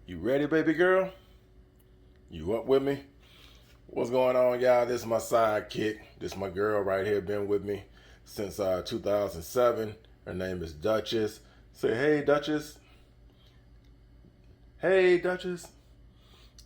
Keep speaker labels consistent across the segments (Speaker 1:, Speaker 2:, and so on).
Speaker 1: You ready, baby girl? You up with me? What's going on, y'all? This is my sidekick. This is my girl right here. Been with me since 2007. Her name is Duchess. Say, hey, Duchess. Hey, Duchess.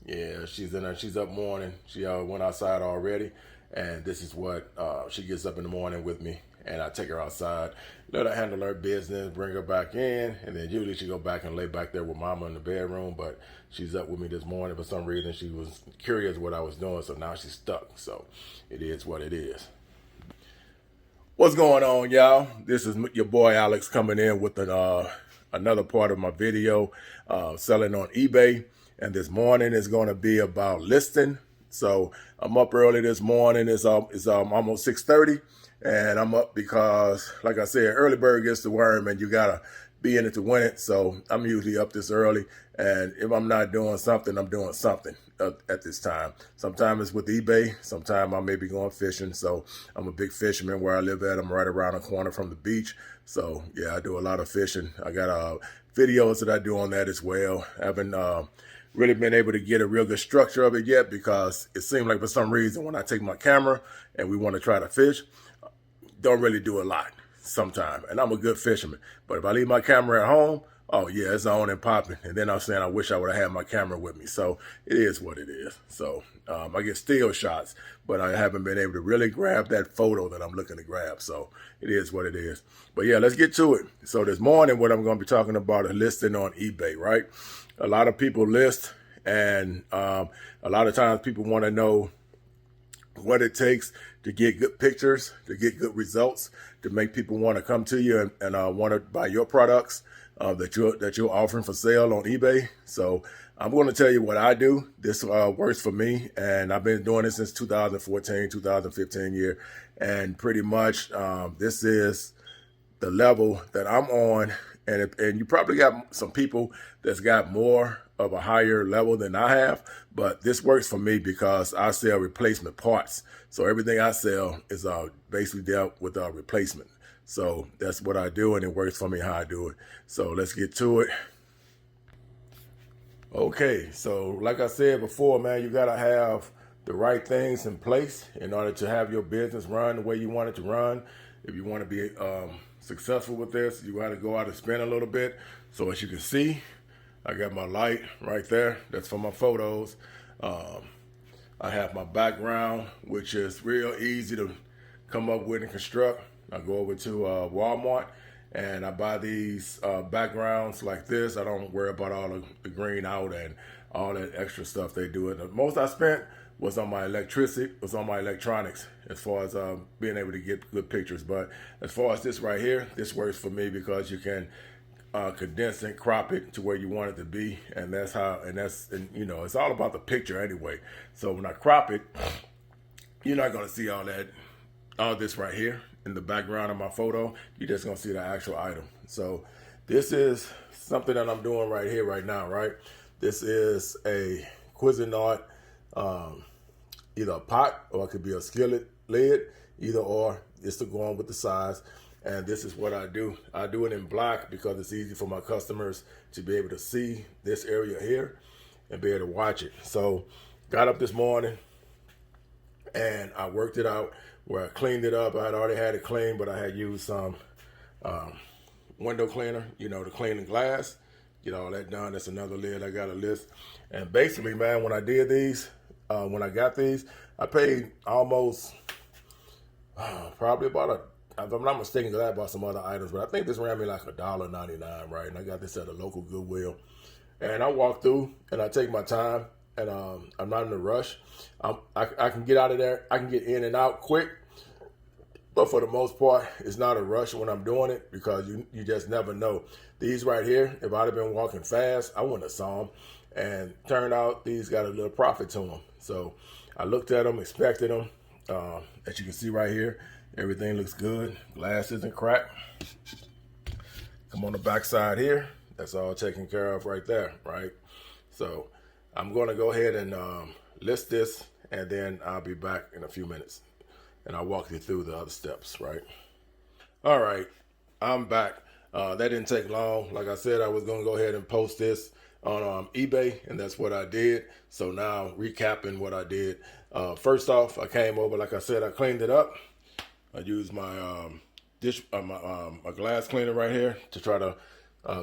Speaker 1: Yeah, she's in there. She's up morning. She went outside already. And this is what she gets up in the morning with me. And I take her outside, let her handle her business, bring her back in. And then usually she go back and lay back there with mama in the bedroom. But she's up with me this morning. For some reason, she was curious what I was doing. So now she's stuck. So it is what it is. What's going on, y'all? This is your boy Alex coming in with another part of my video selling on eBay. And this morning is going to be about listing. So I'm up early this morning. It's almost 6:30, and I'm up because, like I said, early bird gets the worm, and you gotta be in it to win it. So I'm usually up this early, and if I'm not doing something, I'm doing something at this time. Sometimes it's with eBay. Sometimes I may be going fishing. So I'm a big fisherman where I live at. I'm right around the corner from the beach. So yeah, I do a lot of fishing. I got videos that I do on that as well. I haven't really been able to get a real good structure of it yet because it seemed like for some reason when I take my camera and we want to try to fish, don't really do a lot sometimes. And I'm a good fisherman. But if I leave my camera at home, oh yeah, it's on and popping. And then I'm saying I wish I would have had my camera with me. So it is what it is. So I get still shots, but I haven't been able to really grab that photo that I'm looking to grab. So it is what it is. But yeah, let's get to it. So this morning, what I'm going to be talking about is listing on eBay, right? A lot of people list, and a lot of times people want to know what it takes to get good pictures, to get good results, to make people want to come to you and want to buy your products that you're offering for sale on eBay. So I'm going to tell you what I do. This works for me, and I've been doing this since 2014, 2015 year, and pretty much this is the level that I'm on. And you probably got some people that's got more of a higher level than I have, but this works for me because I sell replacement parts. So everything I sell is basically dealt with a replacement. So that's what I do, and it works for me how I do it. So let's get to it. Okay, so like I said before, man, you gotta have the right things in place in order to have your business run the way you want it to run. If you want to be successful with this, you got to go out and spend a little bit. So as you can see, I got my light right there. That's for my photos. I have my background, which is real easy to come up with and construct. I go over to Walmart and I buy these backgrounds like this. I don't worry about all the green out and all that extra stuff they do. And the most I spent was on my electronics, as far as being able to get good pictures. But as far as this right here, this works for me because you can condense and crop it to where you want it to be, and that's you know, it's all about the picture anyway. So when I crop it, you're not gonna see all this right here in the background of my photo. You're just gonna see the actual item. So this is something that I'm doing right here, right now, right? This is a Cuisinart, either a pot or it could be a skillet lid, either or. It's to go on with the size. And this is what I do. I do it in black because it's easy for my customers to be able to see this area here and be able to watch it. So got up this morning and I worked it out where I cleaned it up. I had already had it clean, but I had used some window cleaner, you know, to clean the glass. Get all that done. That's another lid I got a list. And basically, man, when I did these, when I got these, I paid almost probably about if I'm not mistaken, because I bought some other items, but I think this ran me like $1.99, right? And I got this at a local Goodwill. And I walk through and I take my time, and I'm not in a rush. I can get out of there. I can get in and out quick. But for the most part, it's not a rush when I'm doing it because you just never know. These right here, if I'd have been walking fast, I wouldn't have saw them. And turned out these got a little profit to them. So I looked at them, inspected them. As you can see right here, everything looks good. Glass isn't cracked. Come on the back side here. That's all taken care of right there, right? So I'm going to go ahead and list this, and then I'll be back in a few minutes. And I'll walk you through the other steps, right? All right, I'm back. That didn't take long. Like I said, I was going to go ahead and post this on eBay, and that's what I did. So now recapping what I did. First off, I came over, like I said, I cleaned it up. I used my my glass cleaner right here to try to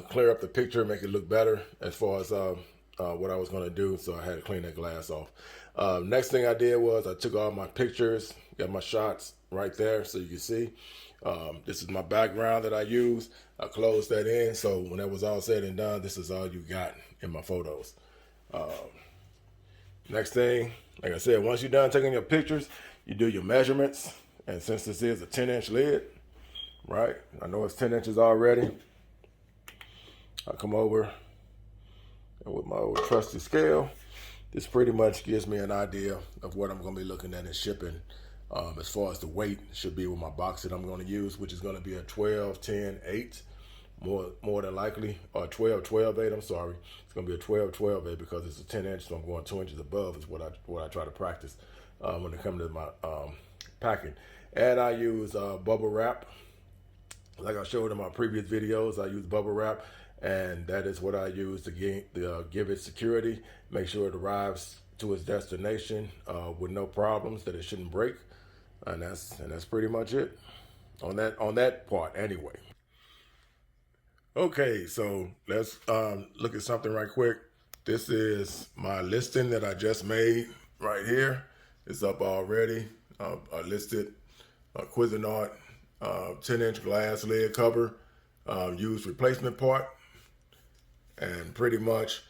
Speaker 1: clear up the picture, make it look better as far as what I was going to do. So I had to clean that glass off. Next thing I did was I took all my pictures, got my shots right there so you can see. This is my background that I use. I closed that in, so when that was all said and done, this is all you got in my photos. Next thing, like I said, once you're done taking your pictures, you do your measurements. And since this is a 10-inch lid, right, I know it's 10 inches already. I come over and with my old trusty scale, this pretty much gives me an idea of what I'm going to be looking at in shipping. As far as the weight should be with my box that I'm going to use, which is going to be a 12, 10, 8, more than likely, or 12, 12, 8. I'm sorry, it's going to be a 12, 12, 8 because it's a 10 inch, so I'm going 2 inches above is what I try to practice when it comes to my packing. And I use bubble wrap. Like I showed in my previous videos, I use bubble wrap, and that is what I use to give it security, make sure it arrives to its destination with no problems, that it shouldn't break. And that's pretty much it on that part anyway. Okay, so let's look at something right quick. This is my listing that I just made right here. It's up already. I listed a Cuisinart 10-inch glass lid cover, used replacement part, and pretty much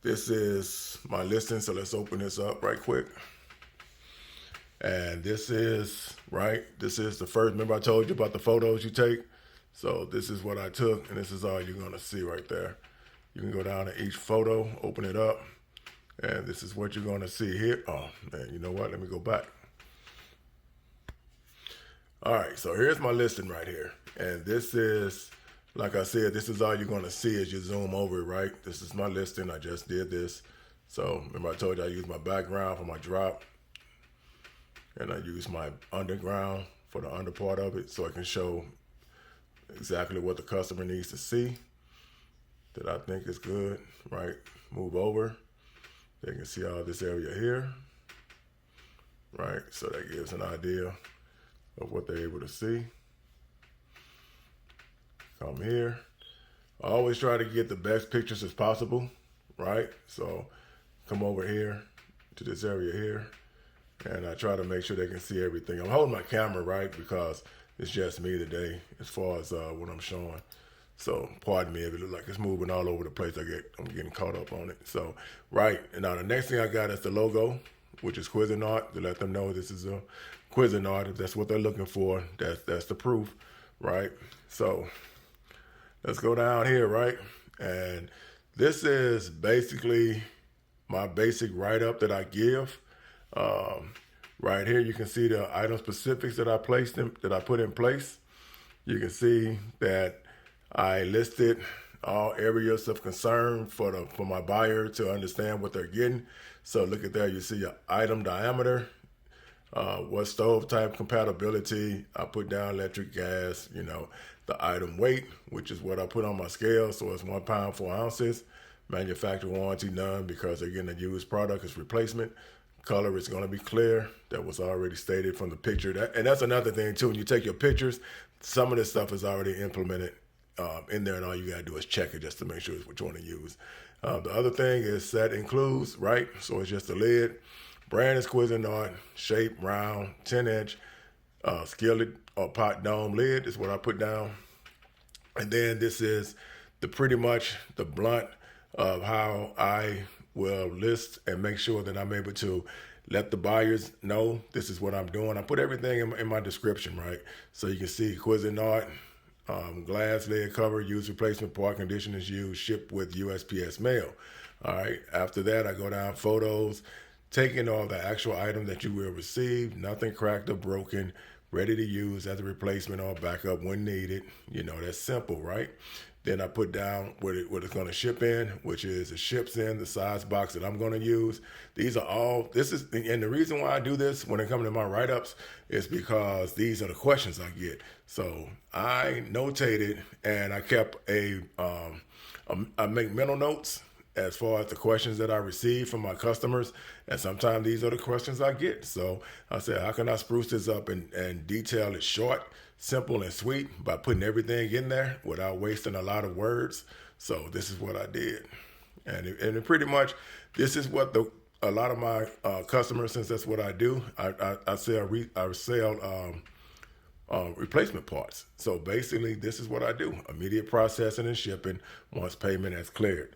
Speaker 1: this is my listing. So let's open this up right quick. And this is the first. Remember I told you about the photos you take? So this is what I took, and this is all you're gonna see right there. You can go down to each photo, open it up, and this is what you're gonna see here. Oh man, you know what? Let me go back. All right, so here's my listing right here. And this is, like I said, this is all you're gonna see as you zoom over it, right? This is my listing, I just did this. So remember I told you I used my background for my drop, and I use my underground for the under part of it so I can show exactly what the customer needs to see that I think is good, right? Move over, they can see all this area here, right? So that gives an idea of what they're able to see. Come here. I always try to get the best pictures as possible, right? So come over here to this area here, and I try to make sure they can see everything. I'm holding my camera, right, because it's just me today as far as what I'm showing. So pardon me if it looks like it's moving all over the place. I'm getting caught up on it. So, right, and now the next thing I got is the logo, which is Cuisinart, to let them know this is a Cuisinart. If that's what they're looking for, that's the proof, right? So let's go down here, right? And this is basically my basic write-up that I give. Right here, you can see the item specifics that I put in place. You can see that I listed all areas of concern for my buyer to understand what they're getting. So look at there, you see your item diameter, what stove type compatibility. I put down electric, gas, the item weight, which is what I put on my scale. So it's 1 pound, 4 ounces. Manufacturer warranty, none, because they're getting a used product. It's replacement. Color is going to be clear. That was already stated from the picture. And that's another thing too. When you take your pictures, some of this stuff is already implemented in there, and all you got to do is check it just to make sure it's what you want to use. The other thing is set includes, right? So it's just a lid. Brand is Cuisinart, shape round, 10-inch, skillet or pot dome lid is what I put down. And then this is pretty much the blunt of how I will list and make sure that I'm able to let the buyers know this is what I'm doing. I put everything in my description, right? So you can see Cuisinart, glass lid cover, used replacement part, conditioners used, shipped with USPS mail. All right. After that, I go down photos, taking all the actual item that you will receive, nothing cracked or broken, ready to use as a replacement or backup when needed. That's simple, right? Then I put down what it's going to ship in, which is it ships in the size box that I'm going to use. And the reason why I do this when it comes to my write-ups is because these are the questions I get. So I notated and I kept I make mental notes as far as the questions that I receive from my customers, and sometimes these are the questions I get. So I said, how can I spruce this up and detail it short, simple, and sweet by putting everything in there without wasting a lot of words? So this is what I did, and pretty much this is what a lot of my customers, since that's what I do, I sell replacement parts. So basically, this is what I do: immediate processing and shipping once payment has cleared.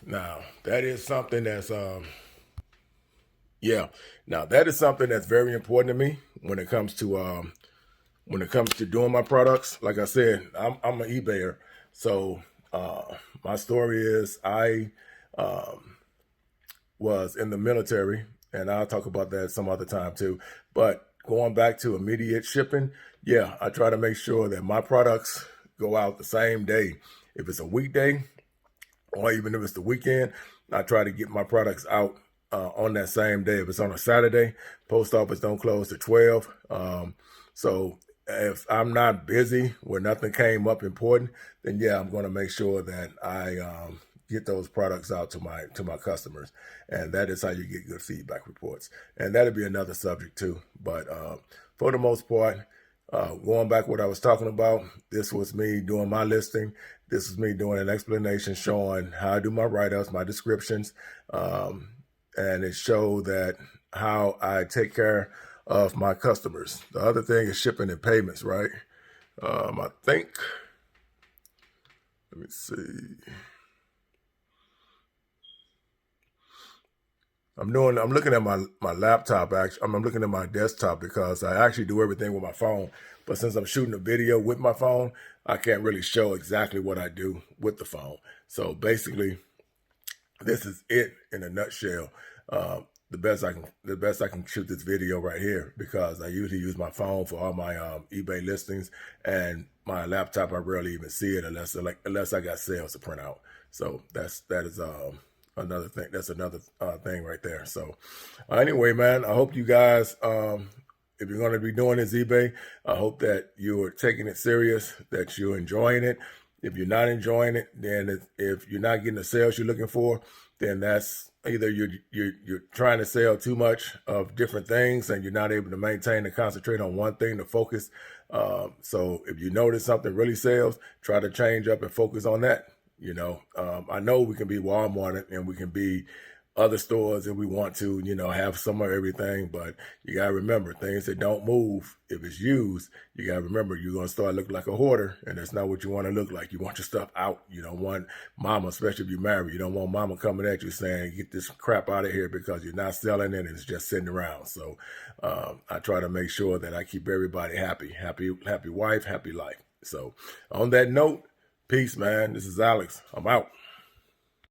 Speaker 1: Now that is something that's Now that is something that's very important to me when it comes to doing my products. Like I said, I'm an eBayer. So my story is I was in the military, and I'll talk about that some other time too. But going back to immediate shipping, yeah, I try to make sure that my products go out the same day. If it's a weekday or even if it's the weekend, I try to get my products out on that same day. If it's on a Saturday, post office don't close to 12. So if I'm not busy where nothing came up important, then yeah, I'm going to make sure that I get those products out to my customers, and that is how you get good feedback reports. And that'll be another subject too. But for the most part, going back what I was talking about, this was me doing my listing. This is me doing an explanation showing how I do my write-ups, my descriptions, and it showed that how I take care of my customers. The other thing is shipping and payments, right? I think, let me see. I'm looking at my laptop. Actually, I'm looking at my desktop because I actually do everything with my phone. But since I'm shooting a video with my phone, I can't really show exactly what I do with the phone. So basically, this is it in a nutshell. The best I can shoot this video right here, because I usually use my phone for all my eBay listings, and my laptop I rarely even see it unless I got sales to print out. So that is another thing. That's another thing right there. So anyway, man, I hope you guys, if you're going to be doing this eBay, I hope that you're taking it serious, that you're enjoying it. If you're not enjoying it, then if you're not getting the sales you're looking for, then that's either you're trying to sell too much of different things and you're not able to maintain and concentrate on one thing to focus. So if you notice something really sells, try to change up and focus on that. You know, I know we can be Walmart and we can be other stores and we want to, have some of everything, but you got to remember, things that don't move, if it's used, you got to remember you're going to start looking like a hoarder, and that's not what you want to look like. You want your stuff out. You don't want mama, especially if you're married, you don't want mama coming at you saying, get this crap out of here because you're not selling it and it's just sitting around. So I try to make sure that I keep everybody happy wife, happy life. So on that note, peace, man. This is Alex. I'm out.